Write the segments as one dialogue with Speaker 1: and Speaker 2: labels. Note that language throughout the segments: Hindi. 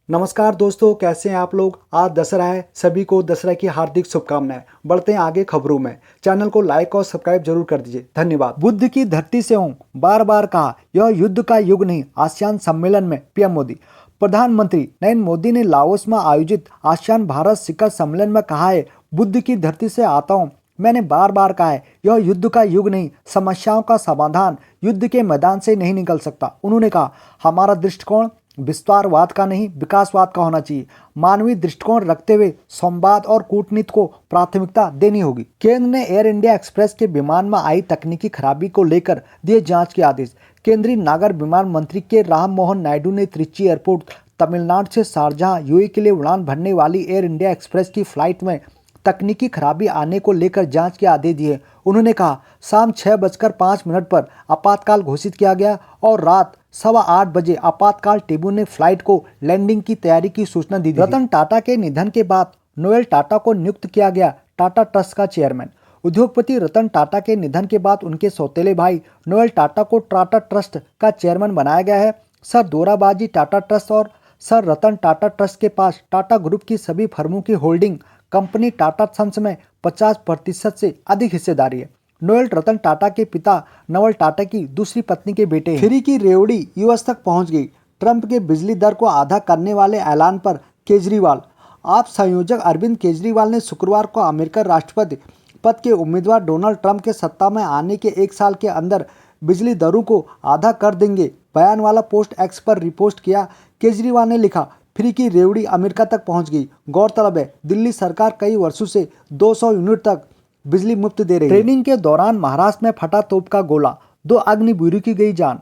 Speaker 1: नमस्कार दोस्तों, कैसे हैं आप लोग। आज दशहरा है, सभी को दशहरा की हार्दिक शुभकामनाएं। बढ़ते हैं आगे खबरों में। चैनल को लाइक और सब्सक्राइब जरूर कर दीजिए। धन्यवाद। बुद्ध की धरती से हूं, बार बार कहा यह युद्ध का युग नहीं। आसियान सम्मेलन में पीएम मोदी। प्रधानमंत्री नरेंद्र मोदी ने लाओस में आयोजित आसियान भारत शिखर सम्मेलन में कहा है, बुद्ध की धरती से आता हूँ। मैंने बार बार कहा है, यह युद्ध का युग नहीं। समस्याओं का समाधान युद्ध के मैदान से नहीं निकल सकता। उन्होंने कहा, हमारा दृष्टिकोण विस्तारवाद का नहीं, विकासवाद का होना चाहिए। मानवीय दृष्टिकोण रखते हुए संवाद और कूटनीति को प्राथमिकता देनी होगी। केंद्र ने एयर इंडिया एक्सप्रेस के विमान में आई तकनीकी खराबी को लेकर दिए जांच के आदेश। केंद्रीय नागर विमान मंत्री के राम मोहन नायडू ने त्रिची एयरपोर्ट तमिलनाडु से शारजाह यूएई के लिए उड़ान भरने वाली एयर इंडिया एक्सप्रेस की फ्लाइट में तकनीकी खराबी आने को लेकर जांच के आदेश दिए। उन्होंने कहा, शाम 6:05 पर आपातकाल घोषित किया गया और रात 8:15 बजे आपातकाल टेबल ने फ्लाइट को लैंडिंग की तैयारी की सूचना दी। रतन टाटा के निधन के बाद नोएल टाटा को नियुक्त किया गया टाटा ट्रस्ट का चेयरमैन। उद्योगपति रतन टाटा के निधन के बाद उनके सौतेले भाई नोएल टाटा को टाटा ट्रस्ट का चेयरमैन बनाया गया है। सर दोराबाजी टाटा ट्रस्ट और सर रतन टाटा ट्रस्ट के पास टाटा ग्रुप की सभी फर्मों की होल्डिंग कंपनी टाटा सन्स में 50% से अधिक हिस्सेदारी है। नोएल रतन टाटा के पिता नवल टाटा की दूसरी पत्नी के बेटे हैं। फ्री की रेवड़ी यूएस तक पहुंच गई। ट्रंप के बिजली दर को आधा करने वाले ऐलान पर केजरीवाल। आप संयोजक अरविंद केजरीवाल ने शुक्रवार को अमेरिकी राष्ट्रपति पद के उम्मीदवार डोनाल्ड ट्रंप के सत्ता में आने के 1 साल के अंदर बिजली दरों को आधा कर देंगे बयान वाला पोस्ट एक्स पर रिपोस्ट किया। केजरीवाल ने लिखा, फ्री की रेवड़ी अमेरिका तक पहुंच गई। गौरतलब है, दिल्ली सरकार कई वर्षों से 200 यूनिट तक बिजली मुफ्त दे रही है। ट्रेनिंग के दौरान महाराष्ट्र में फटा तोप का गोला, 2 अग्निवीरों की गई जान।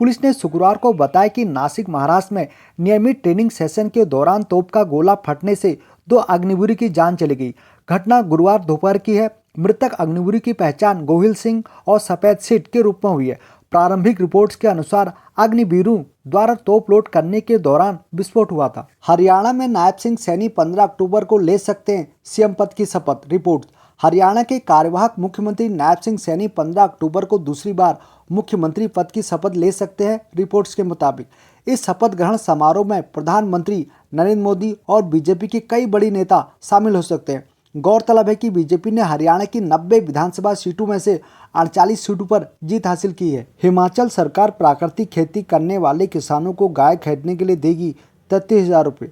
Speaker 1: पुलिस ने शुक्रवार को बताया कि नासिक महाराष्ट्र में नियमित ट्रेनिंग सेशन के दौरान तोप का गोला फटने से 2 अग्निवीरों की जान चली गई। घटना गुरुवार दोपहर की है। मृतक अग्निवीरों की पहचान गोहिल सिंह और सफेद सीट के रूप में हुई है। प्रारंभिक रिपोर्ट्स के अनुसार अग्निवीरों द्वारा तोप लोड करने के दौरान विस्फोट हुआ था। हरियाणा में नायब सिंह सैनी 15 अक्टूबर को ले सकते हैं सीएम पद की शपथ। रिपोर्ट, हरियाणा के कार्यवाहक मुख्यमंत्री नायब सिंह सैनी 15 अक्टूबर को दूसरी बार मुख्यमंत्री पद की शपथ ले सकते हैं। रिपोर्ट्स के मुताबिक इस शपथ ग्रहण समारोह में प्रधानमंत्री नरेंद्र मोदी और बीजेपी के कई बड़ी नेता शामिल हो सकते हैं। गौरतलब है कि बीजेपी ने हरियाणा की 90 विधानसभा सीटों में से 48 सीटों पर जीत हासिल की है। हिमाचल सरकार प्राकृतिक खेती करने वाले किसानों को गाय खरीदने के लिए देगी 33,000 रुपये।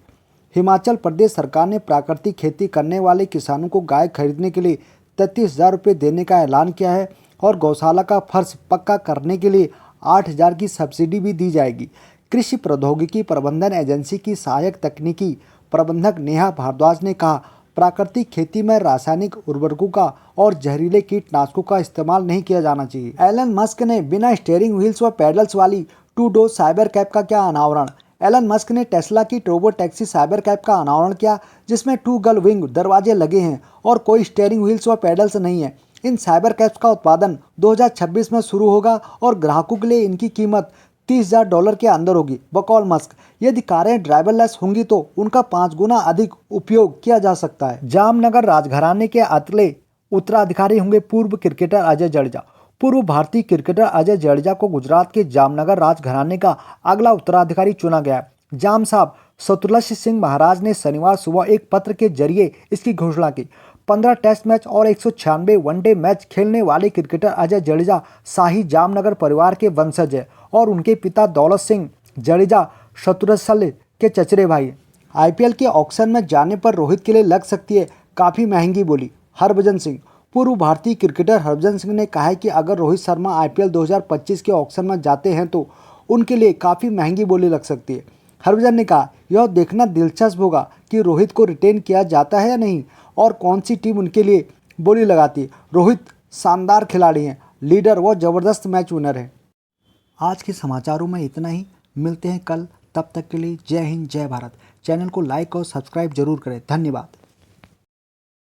Speaker 1: हिमाचल प्रदेश सरकार ने प्राकृतिक खेती करने वाले किसानों को गाय खरीदने के लिए 33,000 रुपये देने का ऐलान किया है और गौशाला का फर्श पक्का करने के लिए 8,000 की सब्सिडी भी दी जाएगी। कृषि प्रौद्योगिकी प्रबंधन एजेंसी की सहायक तकनीकी प्रबंधक नेहा भारद्वाज ने कहा, प्राकृतिक खेती में रासायनिक उर्वरकों का और जहरीले कीटनाशकों का इस्तेमाल नहीं किया जाना चाहिए। एलन मस्क ने बिना स्टीयरिंग व्हील्स व पैडल्स वाली 2 डोर साइबर कैब का किया अनावरण। एलन मस्क ने टेस्ला की रोबो टैक्सी साइबर कैब का अनावरण किया, जिसमें 2 गर्ल विंग दरवाजे लगे हैं और कोई स्टीयरिंग व्हील्स व पैडल्स नहीं है। इन साइबर कैब्स का उत्पादन 2026 में शुरू होगा और ग्राहकों के लिए इनकी कीमत $30,000 के अंदर होगी। बकौल मस्क, यदि कारें ड्राइवरलेस होंगी तो उनका 5 गुना अधिक उपयोग किया जा सकता है। जामनगर राजघराने के अगले उत्तराधिकारी होंगे पूर्व क्रिकेटर अजय जडेजा। पूर्व भारतीय क्रिकेटर अजय जडेजा को गुजरात के जामनगर राजघराने का अगला उत्तराधिकारी चुना गया है। जाम साहब शत्रुलक्ष्य सिंह महाराज ने शनिवार सुबह एक पत्र के जरिए इसकी घोषणा की। 15 टेस्ट मैच और 196 वनडे मैच खेलने वाले क्रिकेटर अजय जडेजा शाही जामनगर परिवार के वंशज है और उनके पिता दौलत सिंह जडेजा शत्रुलक्ष्य के चचेरे भाई। आईपीएल के ऑक्शन में जाने पर रोहित के लिए लग सकती है काफ़ी महंगी बोली। हरभजन सिंह, पूर्व भारतीय क्रिकेटर हरभजन सिंह ने कहा है कि अगर रोहित शर्मा आईपीएल 2025 के ऑक्शन में जाते हैं तो उनके लिए काफ़ी महंगी बोली लग सकती है। हरभजन ने कहा, यह देखना दिलचस्प होगा कि रोहित को रिटेन किया जाता है या नहीं और कौन सी टीम उनके लिए बोली लगाती है। रोहित शानदार खिलाड़ी हैं, लीडर व ज़बरदस्त मैच विनर हैं। आज के समाचारों में इतना ही। मिलते हैं कल, तब तक के लिए जय हिंद जय भारत। चैनल को लाइक और सब्सक्राइब जरूर करें। धन्यवाद।